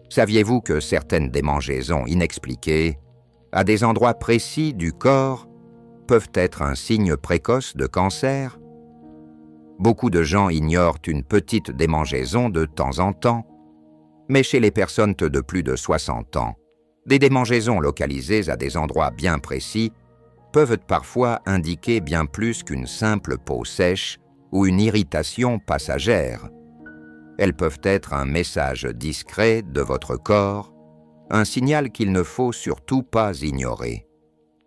Saviez-vous que certaines démangeaisons inexpliquées, à des endroits précis du corps, peuvent être un signe précoce de cancer? Beaucoup de gens ignorent une petite démangeaison de temps en temps, mais chez les personnes de plus de 60 ans, des démangeaisons localisées à des endroits bien précis peuvent parfois indiquer bien plus qu'une simple peau sèche ou une irritation passagère. Elles peuvent être un message discret de votre corps, un signal qu'il ne faut surtout pas ignorer.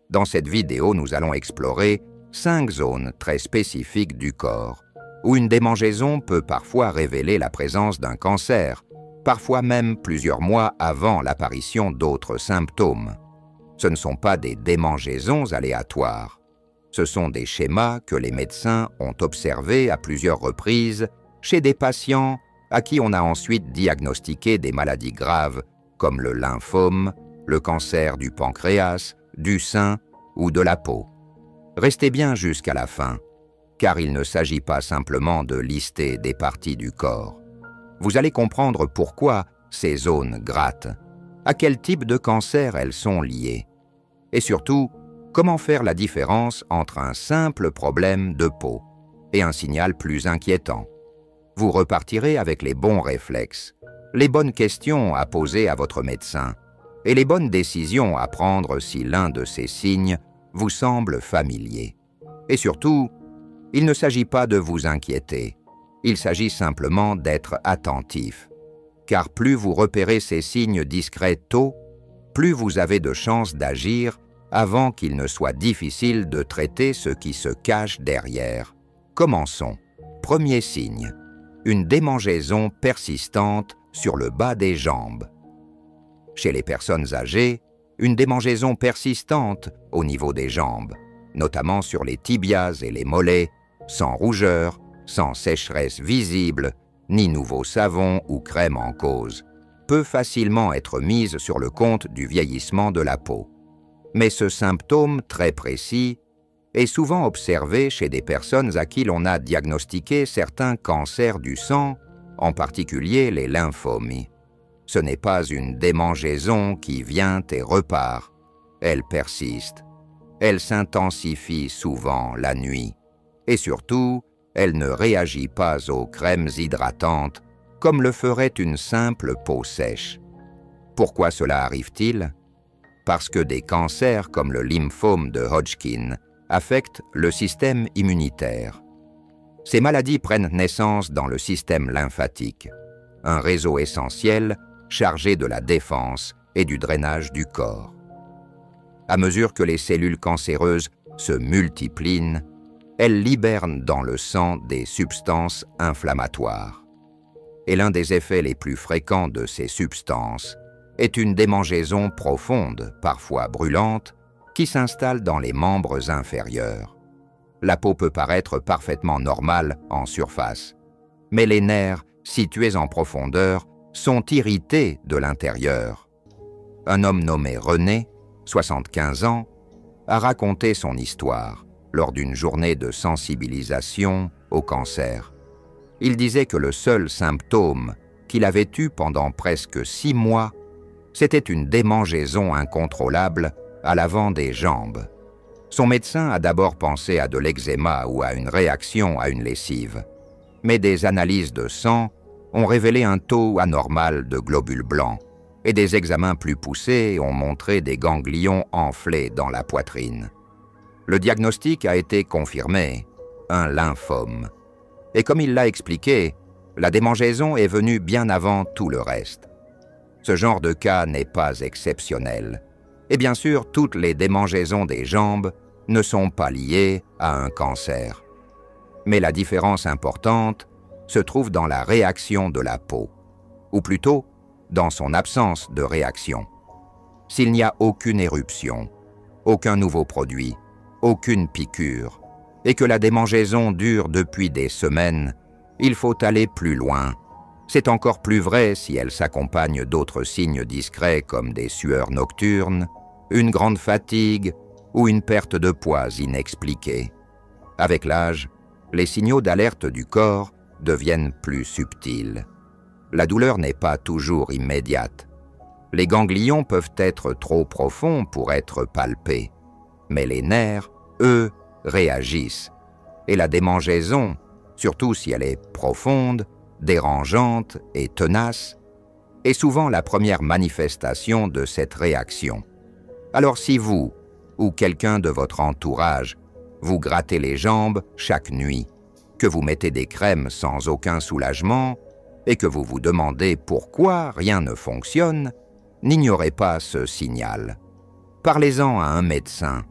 Dans cette vidéo, nous allons explorer 5 zones très spécifiques du corps, où une démangeaison peut parfois révéler la présence d'un cancer, parfois même plusieurs mois avant l'apparition d'autres symptômes. Ce ne sont pas des démangeaisons aléatoires. Ce sont des schémas que les médecins ont observés à plusieurs reprises chez des patients à qui on a ensuite diagnostiqué des maladies graves comme le lymphome, le cancer du pancréas, du sein ou de la peau. Restez bien jusqu'à la fin, car il ne s'agit pas simplement de lister des parties du corps. Vous allez comprendre pourquoi ces zones grattent, à quel type de cancer elles sont liées, et surtout, comment faire la différence entre un simple problème de peau et un signal plus inquiétant. Vous repartirez avec les bons réflexes, les bonnes questions à poser à votre médecin et les bonnes décisions à prendre si l'un de ces signes vous semble familier. Et surtout, il ne s'agit pas de vous inquiéter, il s'agit simplement d'être attentif, car plus vous repérez ces signes discrets tôt, plus vous avez de chances d'agir avant qu'il ne soit difficile de traiter ce qui se cache derrière. Commençons. Premier signe, une démangeaison persistante sur le bas des jambes. Chez les personnes âgées, une démangeaison persistante au niveau des jambes, notamment sur les tibias et les mollets, sans rougeur, sans sécheresse visible, ni nouveau savon ou crème en cause, peut facilement être mise sur le compte du vieillissement de la peau. Mais ce symptôme très précis est souvent observé chez des personnes à qui l'on a diagnostiqué certains cancers du sang, en particulier les lymphomes. Ce n'est pas une démangeaison qui vient et repart, elle persiste. Elle s'intensifie souvent la nuit. Et surtout, elle ne réagit pas aux crèmes hydratantes comme le ferait une simple peau sèche. Pourquoi cela arrive-t-il? Parce que des cancers comme le lymphome de Hodgkin affectent le système immunitaire. Ces maladies prennent naissance dans le système lymphatique, un réseau essentiel chargé de la défense et du drainage du corps. À mesure que les cellules cancéreuses se multiplient, elles libèrent dans le sang des substances inflammatoires. Et l'un des effets les plus fréquents de ces substances est une démangeaison profonde, parfois brûlante, qui s'installe dans les membres inférieurs. La peau peut paraître parfaitement normale en surface, mais les nerfs, situés en profondeur, sont irrités de l'intérieur. Un homme nommé René, 75 ans, a raconté son histoire lors d'une journée de sensibilisation au cancer. Il disait que le seul symptôme qu'il avait eu pendant presque 6 mois, c'était une démangeaison incontrôlable à l'avant des jambes. Son médecin a d'abord pensé à de l'eczéma ou à une réaction à une lessive, mais des analyses de sang ont révélé un taux anormal de globules blancs et des examens plus poussés ont montré des ganglions enflés dans la poitrine. Le diagnostic a été confirmé, un lymphome. Et comme il l'a expliqué, la démangeaison est venue bien avant tout le reste. Ce genre de cas n'est pas exceptionnel. Et bien sûr, toutes les démangeaisons des jambes ne sont pas liées à un cancer. Mais la différence importante se trouve dans la réaction de la peau, ou plutôt dans son absence de réaction. S'il n'y a aucune éruption, aucun nouveau produit, aucune piqûre, et que la démangeaison dure depuis des semaines, il faut aller plus loin. C'est encore plus vrai si elle s'accompagne d'autres signes discrets comme des sueurs nocturnes, une grande fatigue ou une perte de poids inexpliquée. Avec l'âge, les signaux d'alerte du corps deviennent plus subtils. La douleur n'est pas toujours immédiate. Les ganglions peuvent être trop profonds pour être palpés, mais les nerfs, eux, réagissent. Et la démangeaison, surtout si elle est profonde, dérangeante et tenace, est souvent la première manifestation de cette réaction. Alors si vous, ou quelqu'un de votre entourage, vous grattez les jambes chaque nuit, que vous mettez des crèmes sans aucun soulagement, et que vous vous demandez pourquoi rien ne fonctionne, n'ignorez pas ce signal. Parlez-en à un médecin.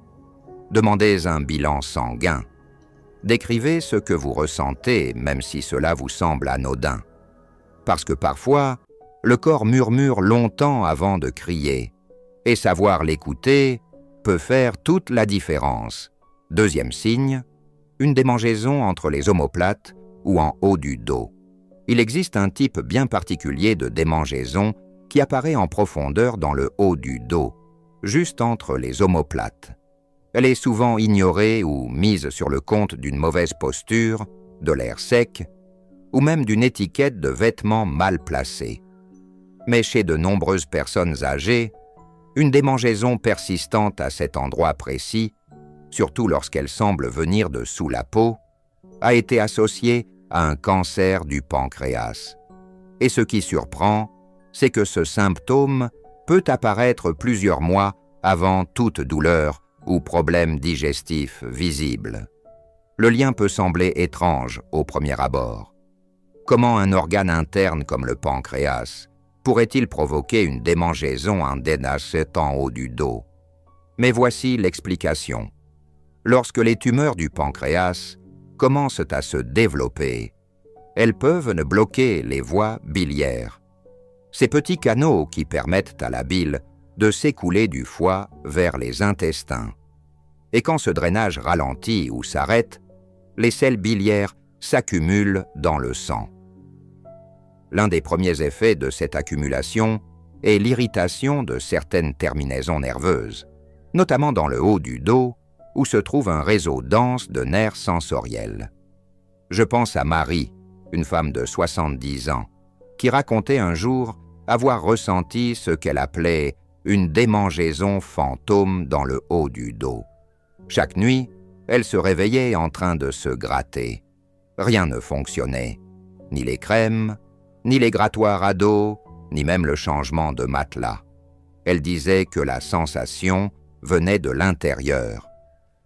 Demandez un bilan sanguin. Décrivez ce que vous ressentez, même si cela vous semble anodin. Parce que parfois, le corps murmure longtemps avant de crier, et savoir l'écouter peut faire toute la différence. Deuxième signe, une démangeaison entre les omoplates ou en haut du dos. Il existe un type bien particulier de démangeaison qui apparaît en profondeur dans le haut du dos, juste entre les omoplates. Elle est souvent ignorée ou mise sur le compte d'une mauvaise posture, de l'air sec, ou même d'une étiquette de vêtements mal placés. Mais chez de nombreuses personnes âgées, une démangeaison persistante à cet endroit précis, surtout lorsqu'elle semble venir de sous la peau, a été associée à un cancer du pancréas. Et ce qui surprend, c'est que ce symptôme peut apparaître plusieurs mois avant toute douleur ou problème digestif visible. Le lien peut sembler étrange au premier abord. Comment un organe interne comme le pancréas pourrait-il provoquer une démangeaison en dénacette en haut du dos? Mais voici l'explication. Lorsque les tumeurs du pancréas commencent à se développer, elles peuvent bloquer les voies biliaires. Ces petits canaux qui permettent à la bile de s'écouler du foie vers les intestins. Et quand ce drainage ralentit ou s'arrête, les sels biliaires s'accumulent dans le sang. L'un des premiers effets de cette accumulation est l'irritation de certaines terminaisons nerveuses, notamment dans le haut du dos, où se trouve un réseau dense de nerfs sensoriels. Je pense à Marie, une femme de 70 ans, qui racontait un jour avoir ressenti ce qu'elle appelait une démangeaison fantôme dans le haut du dos. Chaque nuit, elle se réveillait en train de se gratter. Rien ne fonctionnait, ni les crèmes, ni les grattoirs à dos, ni même le changement de matelas. Elle disait que la sensation venait de l'intérieur.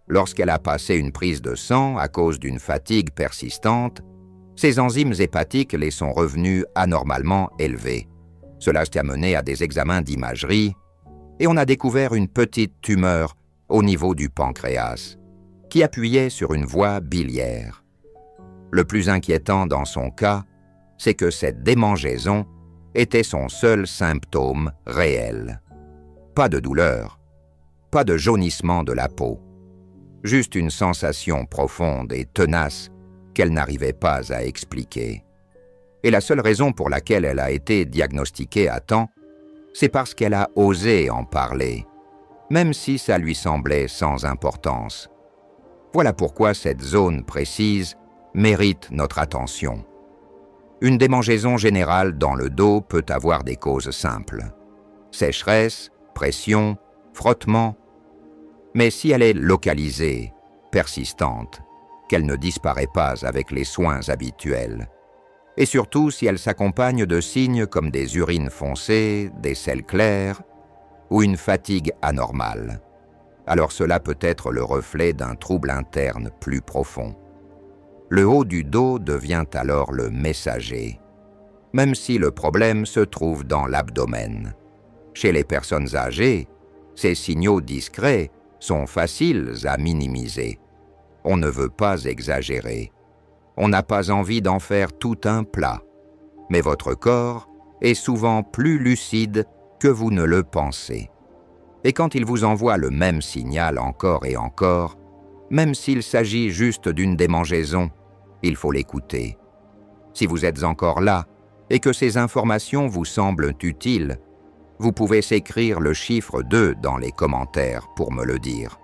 Lorsqu'elle a passé une prise de sang à cause d'une fatigue persistante, ses enzymes hépatiques les sont revenues anormalement élevées. Cela s'est amené à des examens d'imagerie et on a découvert une petite tumeur au niveau du pancréas qui appuyait sur une voie biliaire. Le plus inquiétant dans son cas, c'est que cette démangeaison était son seul symptôme réel. Pas de douleur, pas de jaunissement de la peau, juste une sensation profonde et tenace qu'elle n'arrivait pas à expliquer. Et la seule raison pour laquelle elle a été diagnostiquée à temps, c'est parce qu'elle a osé en parler, même si ça lui semblait sans importance. Voilà pourquoi cette zone précise mérite notre attention. Une démangeaison générale dans le dos peut avoir des causes simples. Sécheresse, pression, frottement. Mais si elle est localisée, persistante, qu'elle ne disparaît pas avec les soins habituels, et surtout si elle s'accompagne de signes comme des urines foncées, des selles claires ou une fatigue anormale, alors cela peut être le reflet d'un trouble interne plus profond. Le haut du dos devient alors le messager, même si le problème se trouve dans l'abdomen. Chez les personnes âgées, ces signaux discrets sont faciles à minimiser. On ne veut pas exagérer. On n'a pas envie d'en faire tout un plat. Mais votre corps est souvent plus lucide que vous ne le pensez. Et quand il vous envoie le même signal encore et encore, même s'il s'agit juste d'une démangeaison, il faut l'écouter. Si vous êtes encore là et que ces informations vous semblent utiles, vous pouvez s'écrire le chiffre 2 dans les commentaires pour me le dire.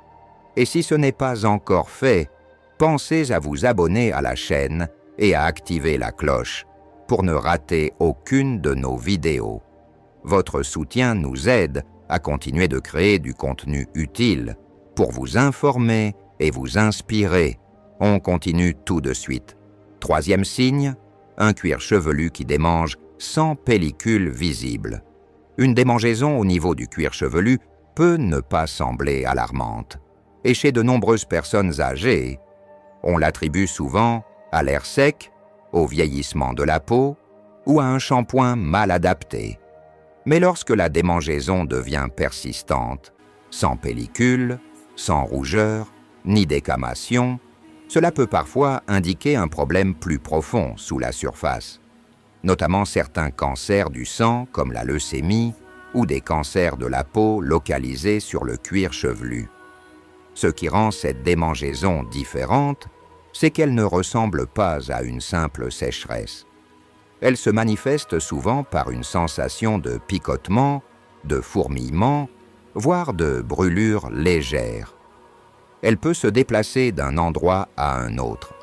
Et si ce n'est pas encore fait, pensez à vous abonner à la chaîne et à activer la cloche pour ne rater aucune de nos vidéos. Votre soutien nous aide à continuer de créer du contenu utile pour vous informer et vous inspirer. On continue tout de suite. Troisième signe, un cuir chevelu qui démange sans pellicule visible. Une démangeaison au niveau du cuir chevelu peut ne pas sembler alarmante. Et chez de nombreuses personnes âgées, on l'attribue souvent à l'air sec, au vieillissement de la peau ou à un shampoing mal adapté. Mais lorsque la démangeaison devient persistante, sans pellicule, sans rougeur, ni décamation, cela peut parfois indiquer un problème plus profond sous la surface, notamment certains cancers du sang comme la leucémie ou des cancers de la peau localisés sur le cuir chevelu. Ce qui rend cette démangeaison différente, c'est qu'elle ne ressemble pas à une simple sécheresse. Elle se manifeste souvent par une sensation de picotement, de fourmillement, voire de brûlure légère. Elle peut se déplacer d'un endroit à un autre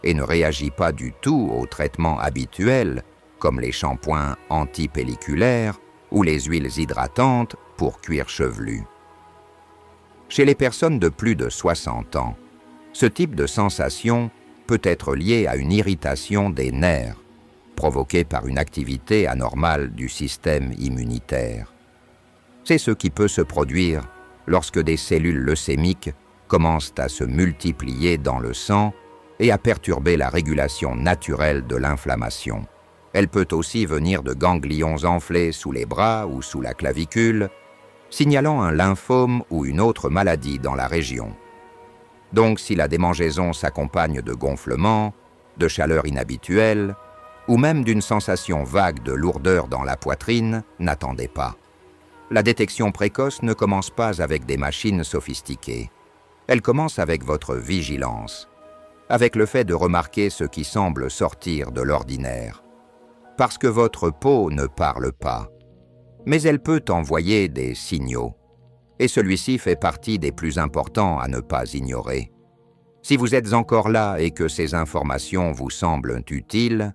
et ne réagit pas du tout aux traitements habituels comme les shampoings antipelliculaires ou les huiles hydratantes pour cuir chevelu. Chez les personnes de plus de 60 ans, ce type de sensation peut être lié à une irritation des nerfs, provoquée par une activité anormale du système immunitaire. C'est ce qui peut se produire lorsque des cellules leucémiques commencent à se multiplier dans le sang et à perturber la régulation naturelle de l'inflammation. Elle peut aussi venir de ganglions enflés sous les bras ou sous la clavicule, signalant un lymphome ou une autre maladie dans la région. Donc si la démangeaison s'accompagne de gonflements, de chaleur inhabituelle, ou même d'une sensation vague de lourdeur dans la poitrine, n'attendez pas. La détection précoce ne commence pas avec des machines sophistiquées. Elle commence avec votre vigilance, avec le fait de remarquer ce qui semble sortir de l'ordinaire. Parce que votre peau ne parle pas, mais elle peut envoyer des signaux, et celui-ci fait partie des plus importants à ne pas ignorer. Si vous êtes encore là et que ces informations vous semblent utiles,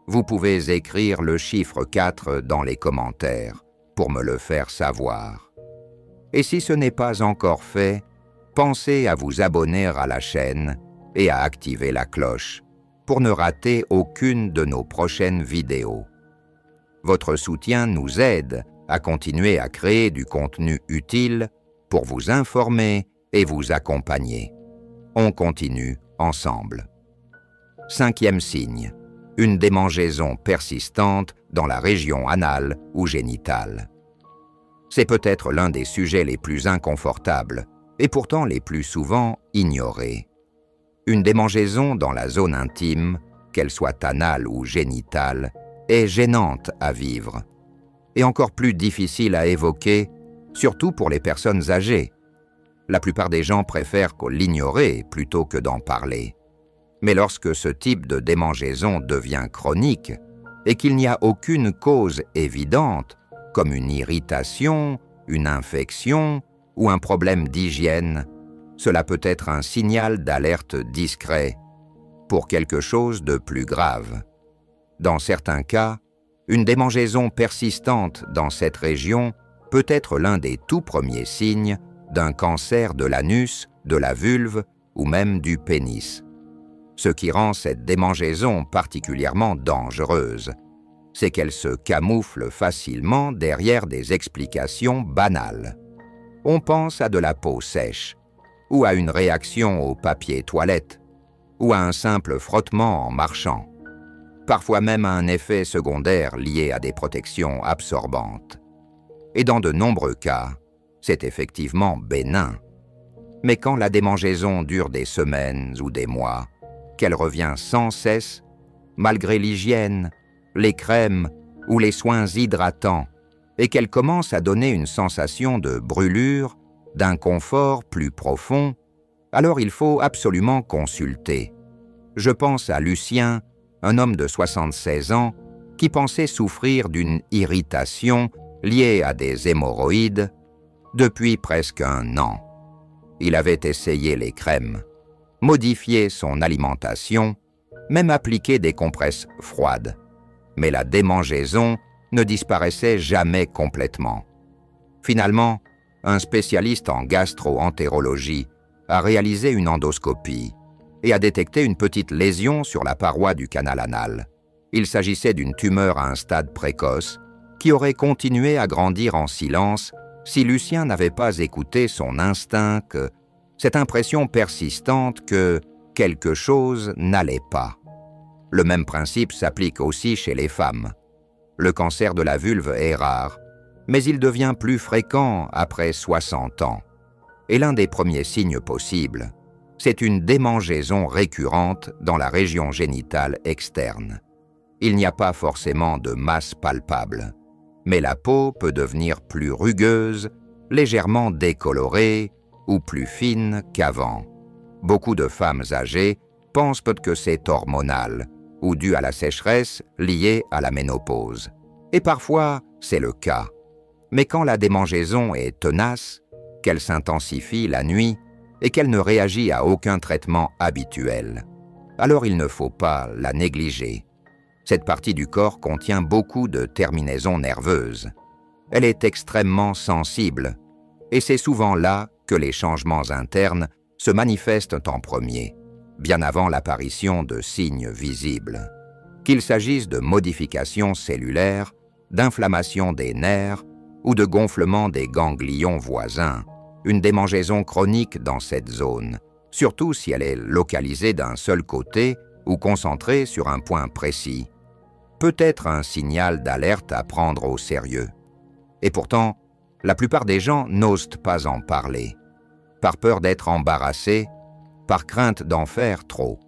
vous pouvez écrire le chiffre 4 dans les commentaires pour me le faire savoir. Et si ce n'est pas encore fait, pensez à vous abonner à la chaîne et à activer la cloche pour ne rater aucune de nos prochaines vidéos. Votre soutien nous aide à continuer à créer du contenu utile pour vous informer et vous accompagner. On continue ensemble. Cinquième signe, une démangeaison persistante dans la région anale ou génitale. C'est peut-être l'un des sujets les plus inconfortables et pourtant les plus souvent ignorés. Une démangeaison dans la zone intime, qu'elle soit anale ou génitale, est gênante à vivre et encore plus difficile à évoquer, surtout pour les personnes âgées. La plupart des gens préfèrent l'ignorer plutôt que d'en parler. Mais lorsque ce type de démangeaison devient chronique et qu'il n'y a aucune cause évidente, comme une irritation, une infection ou un problème d'hygiène, cela peut être un signal d'alerte discret pour quelque chose de plus grave. Dans certains cas, une démangeaison persistante dans cette région peut être l'un des tout premiers signes d'un cancer de l'anus, de la vulve ou même du pénis. Ce qui rend cette démangeaison particulièrement dangereuse, c'est qu'elle se camoufle facilement derrière des explications banales. On pense à de la peau sèche, ou à une réaction au papier toilette, ou à un simple frottement en marchant, parfois même à un effet secondaire lié à des protections absorbantes. Et dans de nombreux cas, c'est effectivement bénin. Mais quand la démangeaison dure des semaines ou des mois, qu'elle revient sans cesse, malgré l'hygiène, les crèmes ou les soins hydratants, et qu'elle commence à donner une sensation de brûlure, d'inconfort plus profond, alors il faut absolument consulter. Je pense à Lucien, un homme de 76 ans, qui pensait souffrir d'une irritation liée à des hémorroïdes depuis presque un an. Il avait essayé les crèmes, modifié son alimentation, même appliqué des compresses froides. mais la démangeaison ne disparaissait jamais complètement. Finalement, un spécialiste en gastro-entérologie a réalisé une endoscopie et a détecté une petite lésion sur la paroi du canal anal. Il s'agissait d'une tumeur à un stade précoce qui aurait continué à grandir en silence si Lucien n'avait pas écouté son instinct, cette impression persistante que quelque chose n'allait pas. Le même principe s'applique aussi chez les femmes. Le cancer de la vulve est rare, mais il devient plus fréquent après 60 ans. Et l'un des premiers signes possibles, c'est une démangeaison récurrente dans la région génitale externe. Il n'y a pas forcément de masse palpable, mais la peau peut devenir plus rugueuse, légèrement décolorée ou plus fine qu'avant. Beaucoup de femmes âgées pensent que c'est hormonal ou dû à la sécheresse liée à la ménopause. Et parfois, c'est le cas. Mais quand la démangeaison est tenace, qu'elle s'intensifie la nuit et qu'elle ne réagit à aucun traitement habituel, alors il ne faut pas la négliger. Cette partie du corps contient beaucoup de terminaisons nerveuses. Elle est extrêmement sensible et c'est souvent là que les changements internes se manifestent en premier, bien avant l'apparition de signes visibles. Qu'il s'agisse de modifications cellulaires, d'inflammation des nerfs ou de gonflement des ganglions voisins, une démangeaison chronique dans cette zone, surtout si elle est localisée d'un seul côté ou concentrée sur un point précis, peut être un signal d'alerte à prendre au sérieux. Et pourtant, la plupart des gens n'osent pas en parler, par peur d'être embarrassés, par crainte d'en faire trop.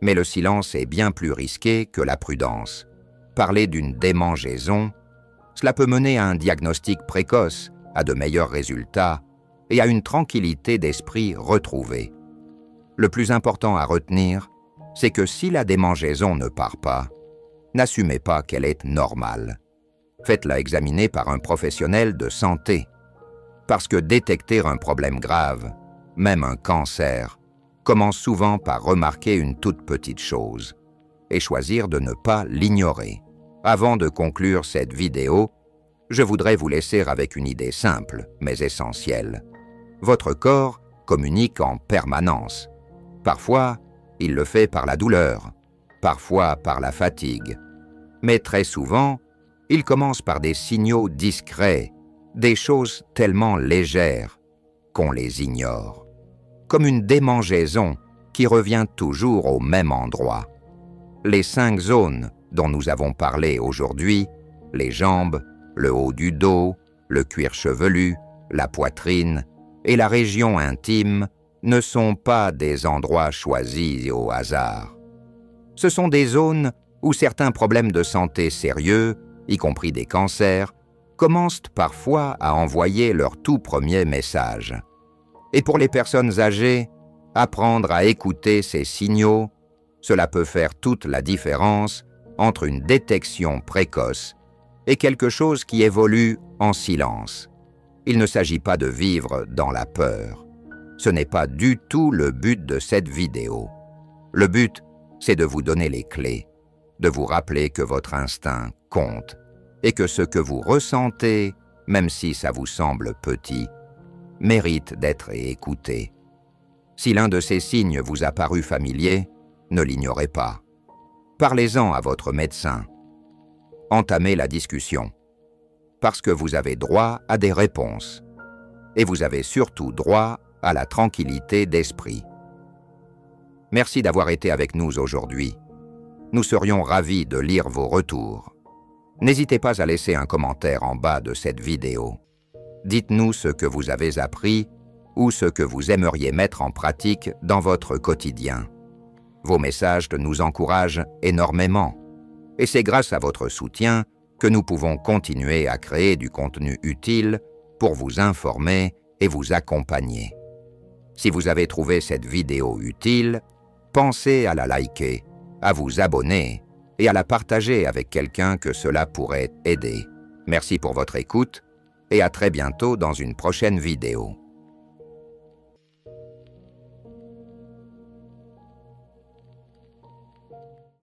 Mais le silence est bien plus risqué que la prudence. Parler d'une démangeaison, cela peut mener à un diagnostic précoce, à de meilleurs résultats et à une tranquillité d'esprit retrouvée. Le plus important à retenir, c'est que si la démangeaison ne part pas, n'assumez pas qu'elle est normale. Faites-la examiner par un professionnel de santé, parce que détecter un problème grave, même un cancer, commence souvent par remarquer une toute petite chose et choisir de ne pas l'ignorer. Avant de conclure cette vidéo, je voudrais vous laisser avec une idée simple, mais essentielle. Votre corps communique en permanence. Parfois, il le fait par la douleur, parfois par la fatigue. Mais très souvent, il commence par des signaux discrets, des choses tellement légères qu'on les ignore. Comme une démangeaison qui revient toujours au même endroit. Les 5 zones dont nous avons parlé aujourd'hui, les jambes, le haut du dos, le cuir chevelu, la poitrine et la région intime, ne sont pas des endroits choisis au hasard. Ce sont des zones où certains problèmes de santé sérieux, y compris des cancers, commencent parfois à envoyer leur tout premier message. Et pour les personnes âgées, apprendre à écouter ces signaux, cela peut faire toute la différence entre une détection précoce et quelque chose qui évolue en silence. Il ne s'agit pas de vivre dans la peur. Ce n'est pas du tout le but de cette vidéo. Le but, c'est de vous donner les clés, de vous rappeler que votre instinct compte et que ce que vous ressentez, même si ça vous semble petit, mérite d'être écouté. Si l'un de ces signes vous a paru familier, ne l'ignorez pas. Parlez-en à votre médecin. Entamez la discussion, parce que vous avez droit à des réponses. Et vous avez surtout droit à la tranquillité d'esprit. Merci d'avoir été avec nous aujourd'hui. Nous serions ravis de lire vos retours. N'hésitez pas à laisser un commentaire en bas de cette vidéo. Dites-nous ce que vous avez appris ou ce que vous aimeriez mettre en pratique dans votre quotidien. Vos messages nous encouragent énormément et c'est grâce à votre soutien que nous pouvons continuer à créer du contenu utile pour vous informer et vous accompagner. Si vous avez trouvé cette vidéo utile, pensez à la liker, à vous abonner et à la partager avec quelqu'un que cela pourrait aider. Merci pour votre écoute et à très bientôt dans une prochaine vidéo.